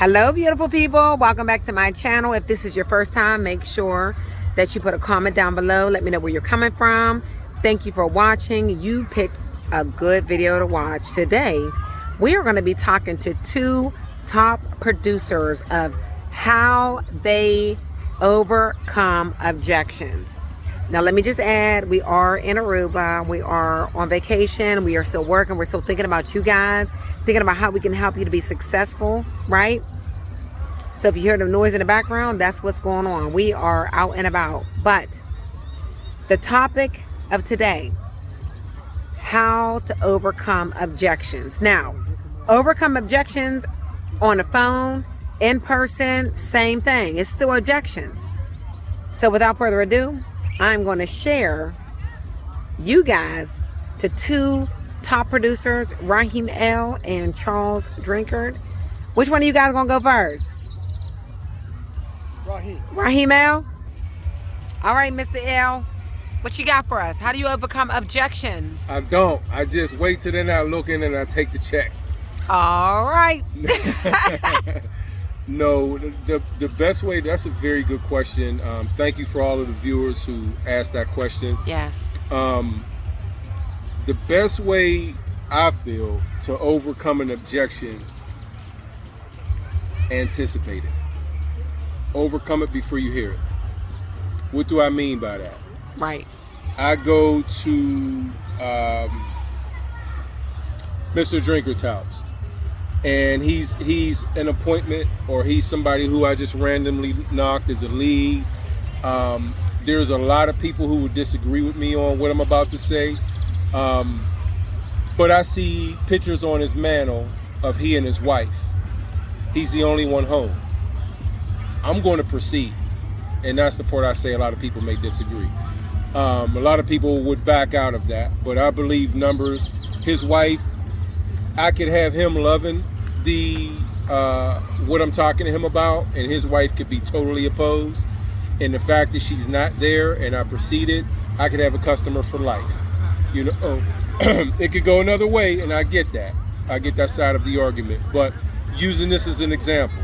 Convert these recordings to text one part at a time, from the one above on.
Hello, beautiful people. Welcome back to my channel. If this is your first time, make sure that you put a comment down below. Let me know where you're coming from. Thank you for watching. You picked a good video to watch. Today, we are going to be talking to two top producers of how they overcome objections. Now, let me just add, we are in Aruba. We are on vacation. We are still working. We're still thinking about you guys, thinking about how we can help you to be successful, right? So if you hear the noise in the background, that's what's going on. We are out and about. But the topic of today, how to overcome objections. Now, overcome objections on the phone, in person, same thing. It's still objections. So without further ado, I'm going to share you guys to two top producers, Raheem L. and Charles Drinkard. Which one of you guys going to go first? Raheem L. All right, Mr. L. What you got for us? How do you overcome objections? I don't. I just wait till they're not looking and I take the check. All right. No, the best way, that's a very good question. Thank you for all of the viewers who asked that question. Yes. The best way I feel to overcome an objection, anticipate it. Overcome it before you hear it. What do I mean by that? Right. I go to Mr. Drinkard's house. And he's an appointment, or he's somebody who I just randomly knocked as a lead. There's a lot of people who would disagree with me on what I'm about to say. But I see pictures on his mantle of he and his wife. He's the only one home. I'm going to proceed. And that's the part I say a lot of people may disagree. A lot of people would back out of that. But I believe numbers. His wife, I could have him loving what I'm talking to him about, and his wife could be totally opposed. And the fact that she's not there and I proceeded, I could have a customer for life. You know, it could go another way, and I get that. I get that side of the argument. But using this as an example,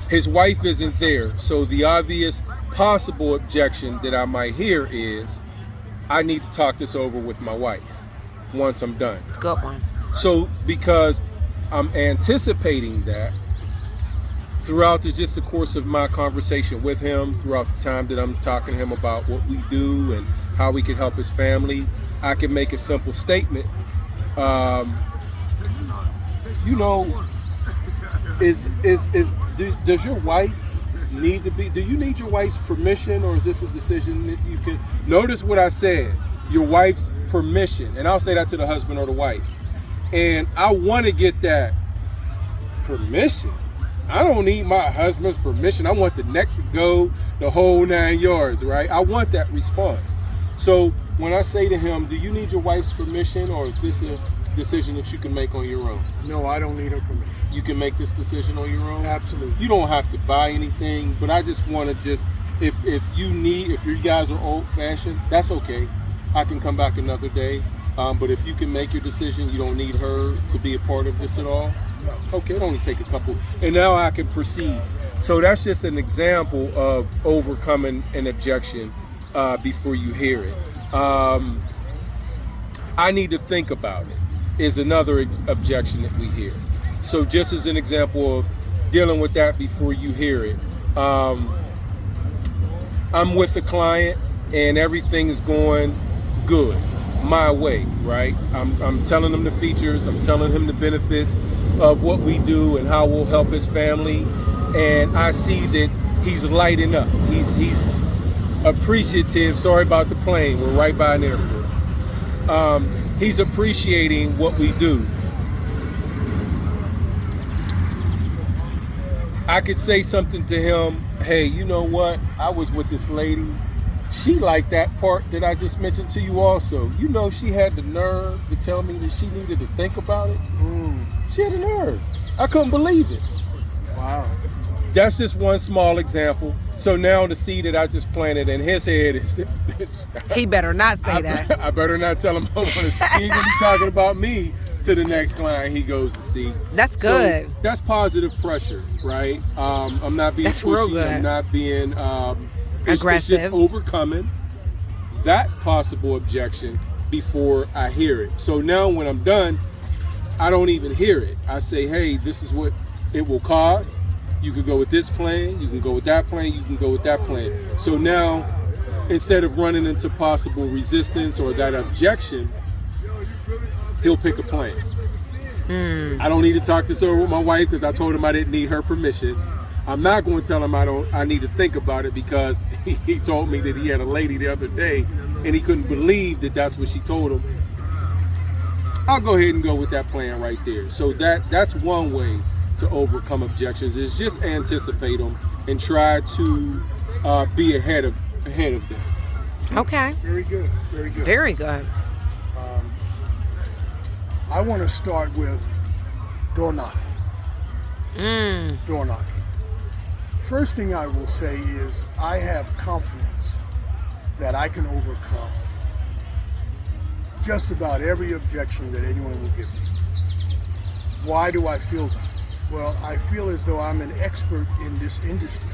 his wife isn't there, so the obvious possible objection that I might hear is, I need to talk this over with my wife once I'm done. Good one. So because I'm anticipating that throughout just the course of my conversation with him, throughout the time that I'm talking to him about what we do and how we can help his family, I can make a simple statement. You know, does your wife need to be, do you need your wife's permission, or is this a decision that you can, notice what I said, your wife's permission, and I'll say that to the husband or the wife. And I want to get that permission. I don't need my husband's permission. I want the neck to go the whole 9 yards, right? I want that response. So when I say to him, do you need your wife's permission, or is this a decision that you can make on your own? No, I don't need her permission. You can make this decision on your own? Absolutely. You don't have to buy anything, but I just want to if you guys are old fashioned, that's okay. I can come back another day. But if you can make your decision, you don't need her to be a part of this at all. No. Okay, it only take a couple, and now I can proceed. So that's just an example of overcoming an objection before you hear it. I need to think about it is another objection that we hear. So just as an example of dealing with that before you hear it, I'm with a client and everything's going good my way, right? I'm telling him the features, I'm telling him the benefits of what we do and how we'll help his family, and I see that he's lighting up. He's appreciative. Sorry about the plane, we're right by an airport. He's appreciating what we do. I could say something to him, hey, you know what? I was with this lady. She liked that part that I just mentioned to you also. You know, she had the nerve to tell me that she needed to think about it. She had the nerve. I couldn't believe it. Wow. That's just one small example. So now the seed that I just planted in his head is... He better not say that. I better not tell him. He ain't gonna be talking about me to the next client he goes to see. That's good. So that's positive pressure, right? I'm not being That's real pushy. good. I'm not being Aggressive. It's just overcoming that possible objection before I hear it. So now when I'm done, I don't even hear it. I say, hey, this is what it will cost. You could go with this plan, you can go with that plan, you can go with that plan. So now, instead of running into possible resistance or that objection, he'll pick a plan. I don't need to talk this over with my wife because I told him I didn't need her permission. I'm not going to tell him I need to think about it because he told me that he had a lady the other day and he couldn't believe that that's what she told him. I'll go ahead and go with that plan right there. So that's one way to overcome objections, is just anticipate them and try to be ahead of them. Okay. Very good. Very good. Very good. I want to start with door knocking. Door knocking. First thing I will say is I have confidence that I can overcome just about every objection that anyone will give me. Why do I feel that? Well, I feel as though I'm an expert in this industry.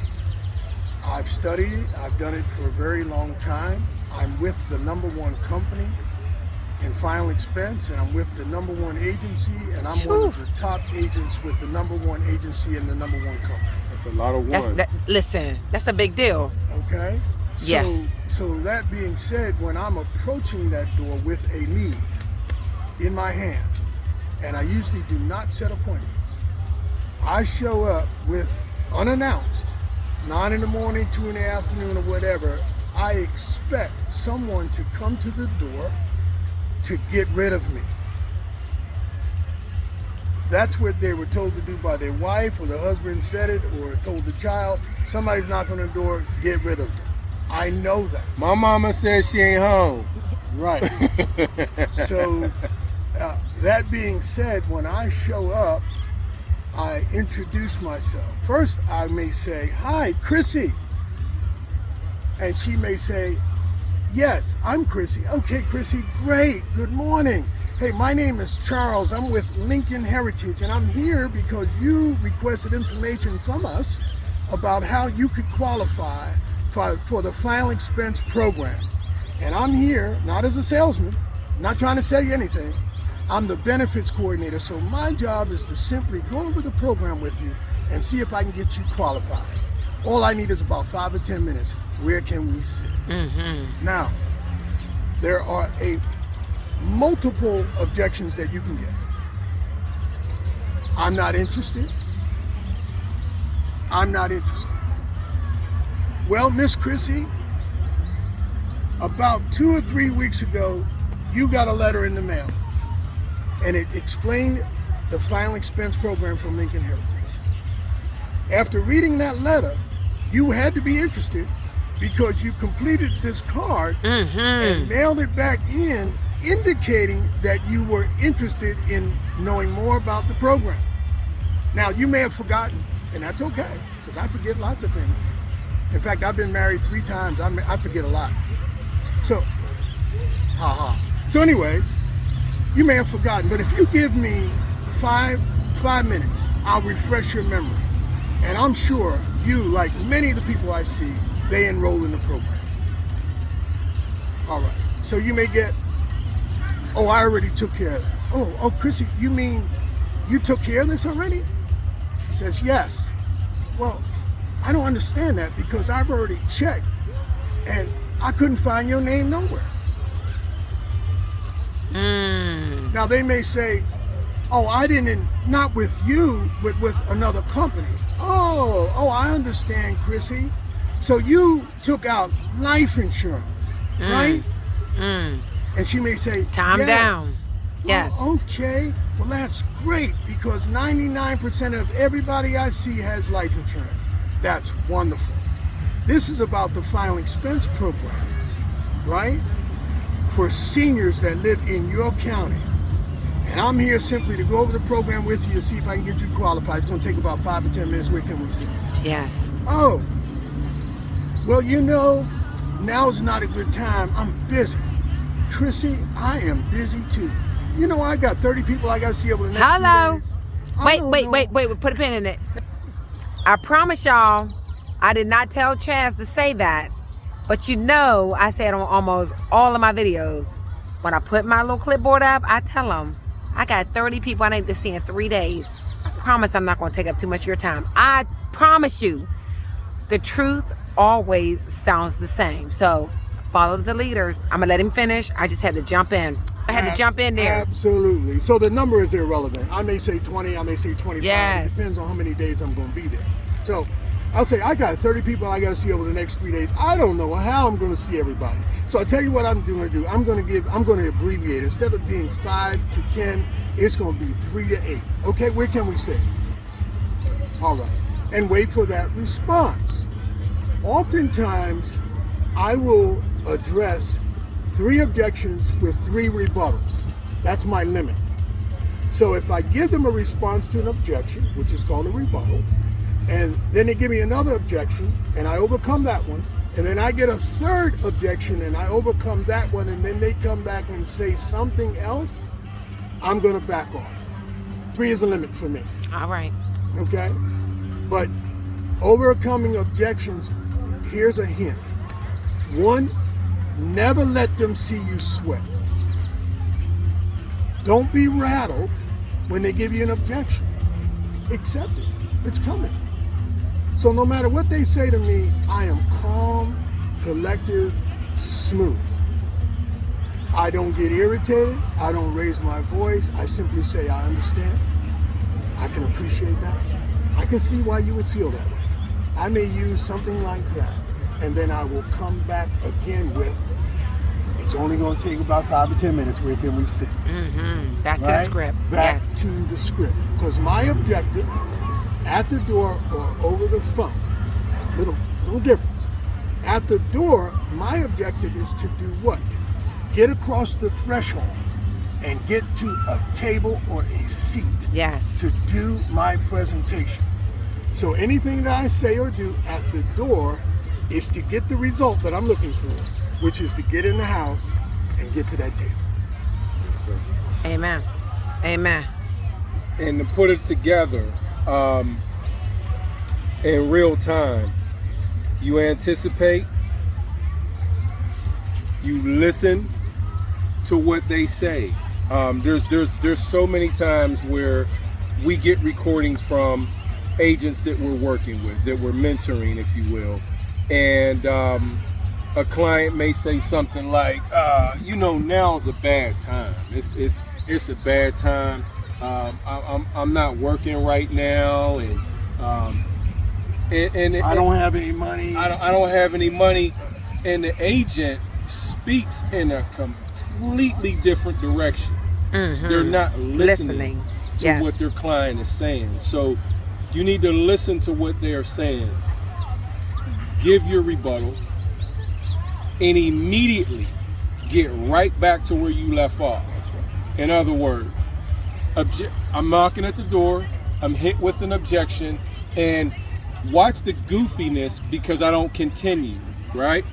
I've studied it, I've done it for a very long time. I'm with the #1 company in final expense, and I'm with the #1 agency, and I'm one of the top agents with the #1 agency and the #1 company. That's a lot of one. Listen, that's a big deal. Okay? Yeah. So that being said, when I'm approaching that door with a lead in my hand, and I usually do not set appointments, I show up with unannounced, 9 in the morning, 2 in the afternoon, or whatever. I expect someone to come to the door to get rid of me. That's what they were told to do by their wife, or the husband said it, or told the child. Somebody's knocking on the door, get rid of them. I know that. My mama says she ain't home. Right. So that being said, when I show up, I introduce myself. First, I may say, hi, Chrissy. And she may say, yes, I'm Chrissy. Okay, Chrissy, great. Good morning. Hey, my name is Charles. I'm with Lincoln Heritage, and I'm here because you requested information from us about how you could qualify for the final expense program. And I'm here, not as a salesman, not trying to sell you anything. I'm the benefits coordinator, so my job is to simply go over the program with you and see if I can get you qualified. All I need is about 5 or 10 minutes. Where can we sit? Now, there are multiple objections that you can get. I'm not interested. I'm not interested. Well, Miss Chrissy, about 2 or 3 weeks ago, you got a letter in the mail, and it explained the final expense program from Lincoln Heritage. After reading that letter, you had to be interested because you completed this card and mailed it back in, indicating that you were interested in knowing more about the program. Now, you may have forgotten, and that's okay, because I forget lots of things. In fact, I've been married 3 times. I forget a lot. So, So anyway, you may have forgotten, but if you give me five minutes, I'll refresh your memory. And I'm sure you, like many of the people I see, they enroll in the program. All right. So you may get, oh, I already took care of that. Oh, Chrissy, you mean you took care of this already? She says, yes. Well, I don't understand that because I've already checked and I couldn't find your name nowhere. Now they may say, oh, I didn't, not with you, but with another company. Oh, I understand, Chrissy. So you took out life insurance, right? And she may say, Calm yes. down. Yes. Oh, okay. Well, that's great because 99% of everybody I see has life insurance. That's wonderful. This is about the final expense program, right? For seniors that live in your county. And I'm here simply to go over the program with you to see if I can get you qualified. It's going to take about 5 or 10 minutes. Where can we sit? Yes. Oh, well, you know, now is not a good time. I'm busy. Chrissy, I am busy too. you know, I got 30 people I got to see over the next Hello. 3 days. Wait, put a pin in it. I promise y'all, I did not tell Chaz to say that, but you know, I say it on almost all of my videos. When I put my little clipboard up, I tell them, I got 30 people I need to see in 3 days. I promise I'm not going to take up too much of your time. I promise you, the truth always sounds the same. So follow the leaders. I'm going to let him finish. I just had to jump in. I had to jump in there. Absolutely. So the number is irrelevant. I may say 20, I may say 25. Yes. It depends on how many days I'm going to be there. So I'll say I got 30 people I got to see over the next 3 days. I don't know how I'm going to see everybody. So I'll tell you what I'm going to do. I'm going to abbreviate. Instead of being 5 to 10, it's going to be 3 to 8. Okay, where can we sit? All right. And wait for that response. Oftentimes, I will address 3 objections with 3 rebuttals. That's my limit. So if I give them a response to an objection, which is called a rebuttal, and then they give me another objection, and I overcome that one, and then I get a 3rd objection, and I overcome that one, and then they come back and say something else, I'm going to back off. 3 is the limit for me. All right. Okay? But overcoming objections, here's a hint. 1, never let them see you sweat. Don't be rattled when they give you an objection. Accept it. It's coming. So no matter what they say to me, I am calm, collective, smooth. I don't get irritated. I don't raise my voice. I simply say, I understand. I can appreciate that. I can see why you would feel that way. I may use something like that, and then I will come back again with, it's only going to take about 5 to 10 minutes. Where can we sit? Back to the script. Back to the script. Because my objective, at the door or over the phone, little difference. At the door, my objective is to do what? Get across the threshold and get to a table or a seat. Yes. To do my presentation. So anything that I say or do at the door is to get the result that I'm looking for, which is to get in the house and get to that table. Yes, sir. Amen. Amen. And to put it together in real time, you anticipate, you listen to what they say. There's so many times where we get recordings from agents that we're working with, that we're mentoring, if you will, and a client may say something like, now's a bad time. It's a bad time. I'm not working right now, and I don't have any money. I don't have any money, and the agent speaks in a completely different direction. They're not listening to what their client is saying. So you need to listen to what they are saying. Give your rebuttal, and immediately get right back to where you left off. In other words, I'm knocking at the door, I'm hit with an objection, and watch the goofiness because I don't continue, right?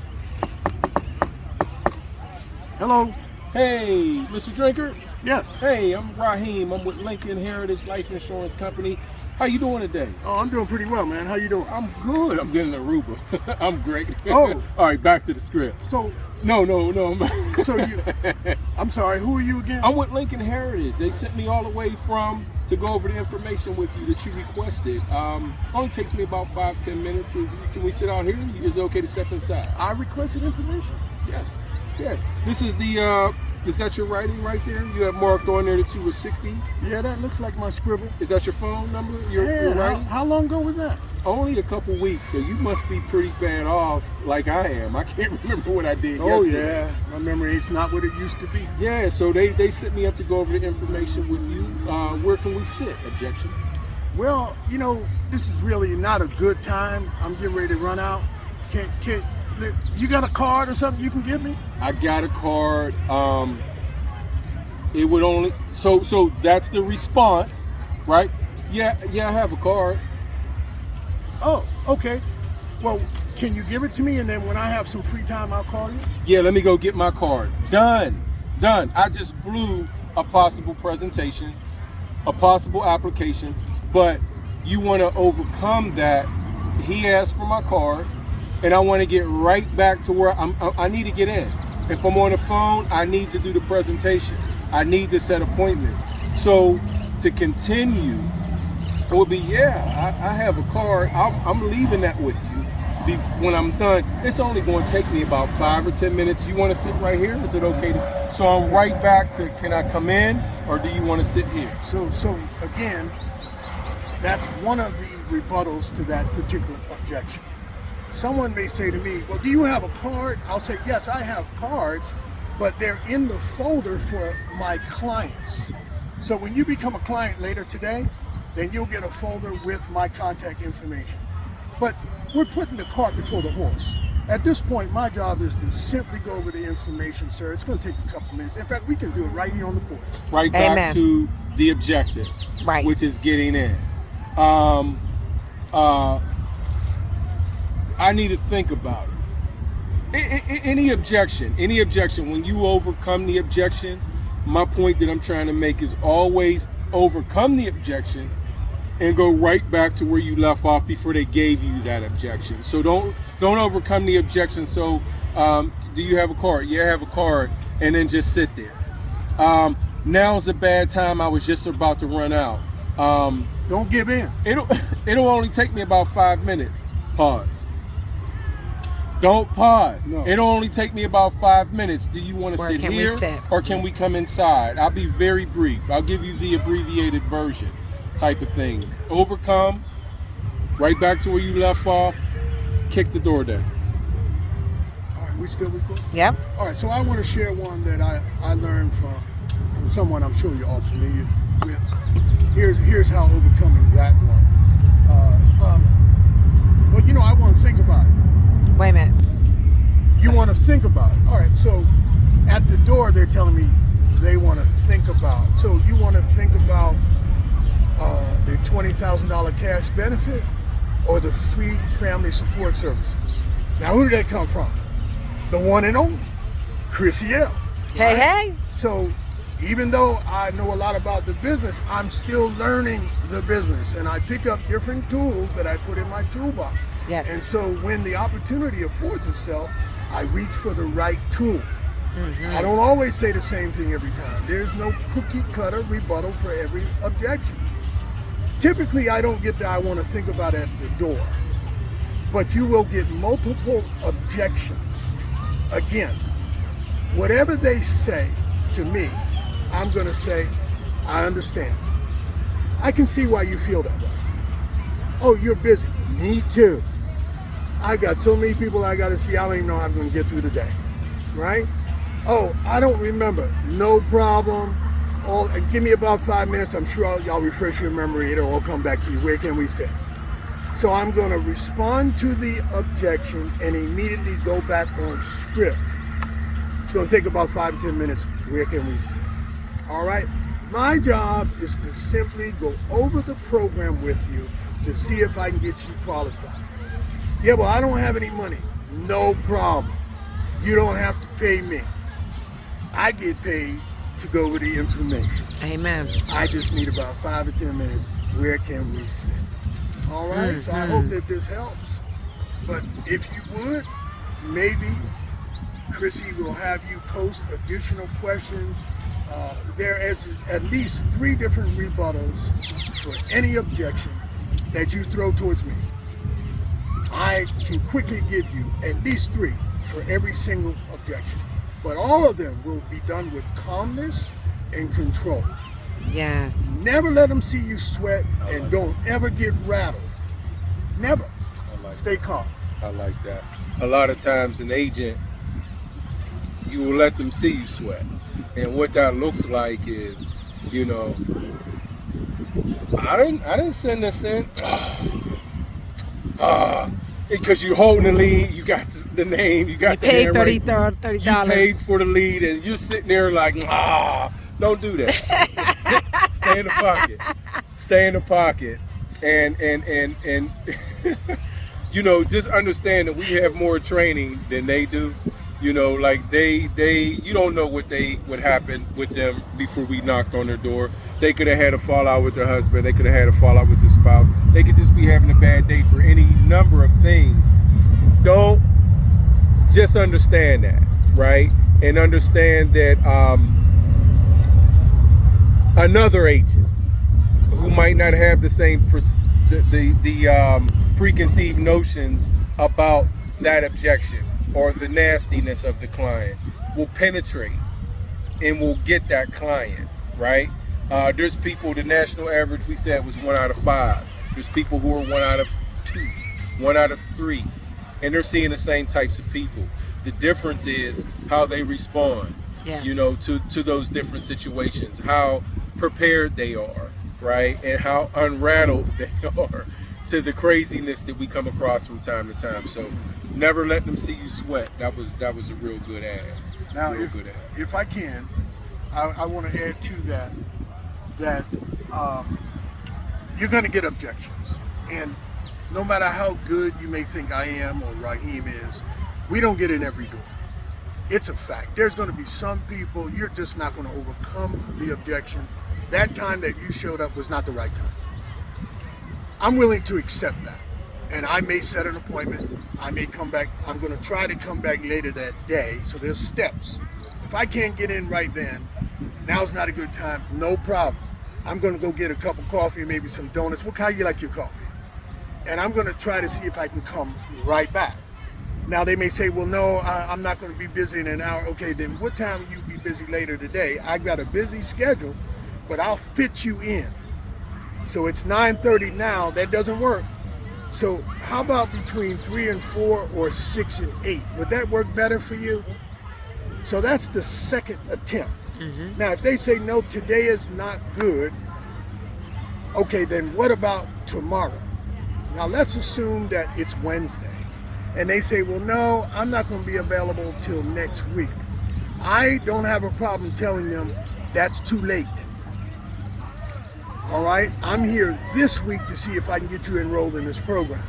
Hello. Hey, Mr. Drinker. Yes. Hey, I'm Raheem. I'm with Lincoln Heritage Life Insurance Company. How you doing today? Oh, I'm doing pretty well, man. How you doing? I'm good. I'm getting Aruba. I'm great. Oh. All right, back to the script. So. No. I'm sorry. Who are you again? I'm with Lincoln Heritage. They sent me all the way to go over the information with you that you requested. Only takes me about 5-10 minutes. Can we sit out here? Is it okay to step inside? I requested information. Yes. This is the. Is that your writing right there? You have marked on there that you were 60. Yeah, that looks like my scribble. Is that your phone number? Your writing? How long ago was that? Only a couple weeks, so you must be pretty bad off like I am. I can't remember what I did yesterday. Yeah, my memory is not what it used to be. Yeah, so they set me up to go over the information with you. Where can we sit? Objection. Well, this is really not a good time. I'm getting ready to run out. You got a card or something you can give me? I got a card. It would only so that's the response, right? Yeah, I have a card. Oh, okay. Well, can you give it to me, and then when I have some free time, I'll call you? Yeah, let me go get my card. Done. I just blew a possible presentation, a possible application, but you want to overcome that. He asked for my card, and I want to get right back to where I need to get in. If I'm on the phone, I need to do the presentation. I need to set appointments. So to continue, it would be, yeah, I have a card. I'm leaving that with you. When I'm done, it's only going to take me about 5 or 10 minutes. You want to sit right here? Is it okay to? So I'm right back to, can I come in, or do you want to sit here? So again, that's one of the rebuttals to that particular objection. Someone may say to me, well, do you have a card? I'll say, yes, I have cards, but they're in the folder for my clients. So when you become a client later today, then you'll get a folder with my contact information. But we're putting the cart before the horse. At this point, my job is to simply go over the information, sir. It's going to take a couple minutes. In fact, we can do it right here on the porch. Right back Amen. to the objective, Right. which is getting in. I need to think about it. Any objection, when you overcome the objection, my point that I'm trying to make is always overcome the objection and go right back to where you left off before they gave you that objection. So don't overcome the objection. So do you have a card? Yeah, I have a card. And then just sit there. Now's a bad time. I was just about to run out. Don't give in. It'll only take me about 5 minutes. Pause. Don't pause. No. It'll only take me about 5 minutes. Do you want to Where sit can we here, sit? or can we come inside? I'll be very brief. I'll give you the abbreviated version type of thing. Overcome, right back to where you left off, kick the door down. All right, we still recording? Yep. All right, so I want to share one that I learned from someone I'm sure you're all familiar with. Here's how overcoming that one. Well, you know, I want to think about it. Wait a minute. You want to think about it. All right, so at the door, they're telling me they want to think about. So you want to think about the $20,000 cash benefit or the free family support services. Now, who did that come from? The one and only, Chrissy L. Hey, hey. So even though I know a lot about the business, I'm still learning the business, and I pick up different tools that I put in my toolbox. Yes. And so when the opportunity affords itself, I reach for the right tool. I don't always say the same thing every time. There's no cookie cutter rebuttal for every objection. Typically, I don't get the I want to think about it at the door, but you will get multiple objections. Again, whatever they say to me, I'm going to say, I understand. I can see why you feel that way. Oh, you're busy. Me too. I got so many people I got to see, I don't even know how I'm going to get through the day, right? Oh, I don't remember. No problem. Give me about 5 minutes. I'm sure y'all refresh your memory. It'll all come back to you. Where can we sit? So I'm going to respond to the objection and immediately go back on script. It's going to take about 5 to 10 minutes. Where can we sit? All right. My job is to simply go over the program with you to see if I can get you qualified. Yeah, well, I don't have any money. No problem. You don't have to pay me. I get paid to go over the information. Amen. I just need about 5 or 10 minutes. Where can we sit? All right. So I hope that this helps. But if you would, maybe Chrissy will have you post additional questions. There is at least 3 different rebuttals for any objection that you throw towards me. I can quickly give you at least 3 for every single objection. But all of them will be done with calmness and control. Yes. Never let them see you sweat, and don't ever get rattled. Never. Stay calm. I like that. A lot of times an agent, you will let them see you sweat. And what that looks like is, you know, I didn't send this in. Because you're holding the lead, you got the name, you got the Paid handwriting. $30. You paid for the lead, and you're sitting there like, don't do that. Stay in the pocket. Stay in the pocket. And you know, just understand that we have more training than they do. You know, like you don't know what happened with them before we knocked on their door. They could have had a fallout with their husband. They could have had a fallout with their spouse. They could just be having a bad day for any number of things. Don't just understand that, right? And understand that another agent who might not have the same preconceived notions about that objection or the nastiness of the client will penetrate and will get that client, right? There's people, the national average we said was 1 out of 5. There's people who are 1 out of 2, 1 out of 3, and they're seeing the same types of people. The difference is how they respond, Yes. you know, to those different situations, how prepared they are, right? And how unrattled they are to the craziness that we come across from time to time. So never let them see you sweat. That was a real good ad. Now, Real good ad. if I can, I want to add to that you're going to get objections. And no matter how good you may think I am or Raheem is, we don't get in every door. It's a fact. There's going to be some people, you're just not going to overcome the objection. That time that you showed up was not the right time. I'm willing to accept that. And I may set an appointment. I may come back. I'm going to try to come back later that day. So there's steps. If I can't get in right then, now's not a good time, no problem. I'm going to go get a cup of coffee and maybe some donuts. What kind you like your coffee? And I'm going to try to see if I can come right back. Now they may say, well, no, I'm not going to be busy in an hour. Okay, then what time will you be busy later today? I got a busy schedule, but I'll fit you in. So it's 9:30 now, that doesn't work. So how about between 3 and 4 or 6 and 8? Would that work better for you? So that's the second attempt. Mm-hmm. Now, if they say, no, today is not good, okay, then what about tomorrow? Now let's assume that it's Wednesday. And they say, well, no, I'm not going to be available till next week. I don't have a problem telling them that's too late. All right, I'm here this week to see if I can get you enrolled in this program.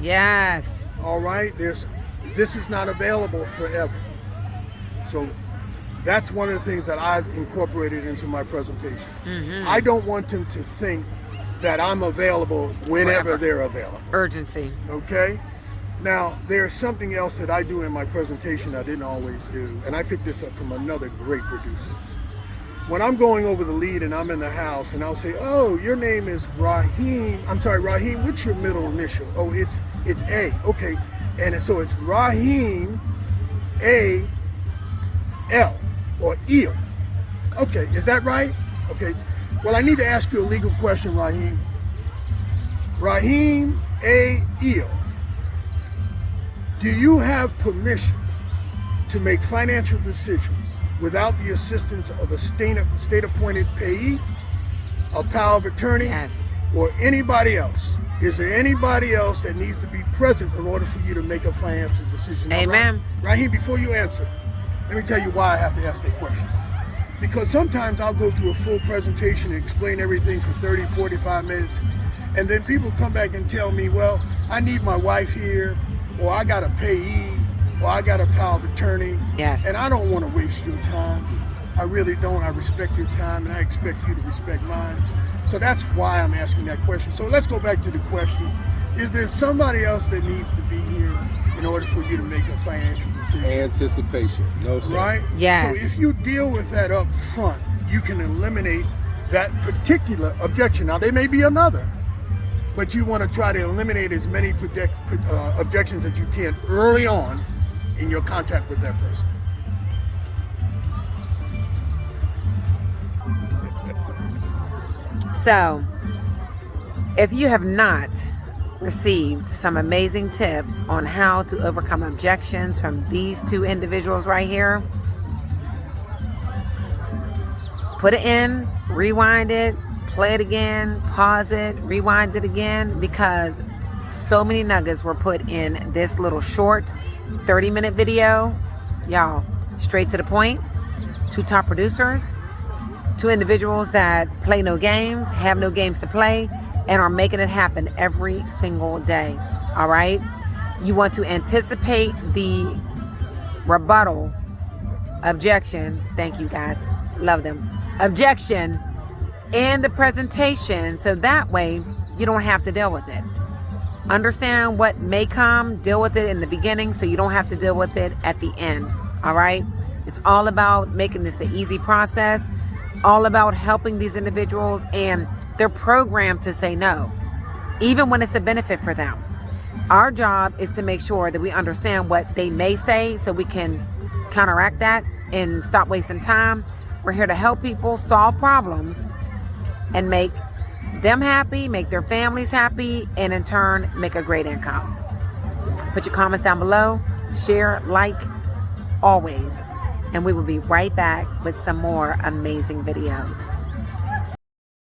Yes. All right, this is not available forever. So that's one of the things that I've incorporated into my presentation. Mm-hmm. I don't want them to think that I'm available whenever they're available. Urgency. Okay? Now, there's something else that I do in my presentation I didn't always do, and I picked this up from another great producer. When I'm going over the lead and I'm in the house and I'll say, oh, your name is Raheem. I'm sorry, Raheem, what's your middle initial? Oh, it's A. Okay. And so it's Raheem A. L. or Eel. Okay, is that right? Okay. Well, I need to ask you a legal question, Raheem. Raheem A. Eel, do you have permission to make financial decisions without the assistance of a state-appointed payee, a power of attorney, yes, or anybody else? Is there anybody else that needs to be present in order for you to make a financial decision? Amen. Raheem, before you answer, let me tell you why I have to ask that questions. Because sometimes I'll go through a full presentation and explain everything for 30, 45 minutes, and then people come back and tell me, well, I need my wife here, or I got a payee, or I got a power of attorney. Yes. And I don't want to waste your time. I really don't. I respect your time, and I expect you to respect mine. So that's why I'm asking that question. So let's go back to the question. Is there somebody else that needs to be here in order for you to make a financial decision? Anticipation. No, sir. Right? Yes. So if you deal with that up front, you can eliminate that particular objection. Now, there may be another, but you want to try to eliminate as many objections as you can early on in your contact with that person. So, if you have not received some amazing tips on how to overcome objections from these two individuals right here, put it in, rewind it, play it again, pause it, rewind it again, because so many nuggets were put in this little short 30-minute video. Y'all, straight to the point. Two top producers, two individuals that play no games, have no games to play, and are making it happen every single day. All right? You want to anticipate the rebuttal, objection, thank you guys, love them, objection in the presentation, so that way you don't have to deal with it. Understand what may come, deal with it in the beginning so you don't have to deal with it at the end. All right? It's all about making this an easy process, all about helping these individuals, and they're programmed to say no, even when it's a benefit for them. Our job is to make sure that we understand what they may say so we can counteract that and stop wasting time. We're here to help people solve problems and make them happy, make their families happy, and in turn, make a great income. Put your comments down below, share, like, always. And we will be right back with some more amazing videos.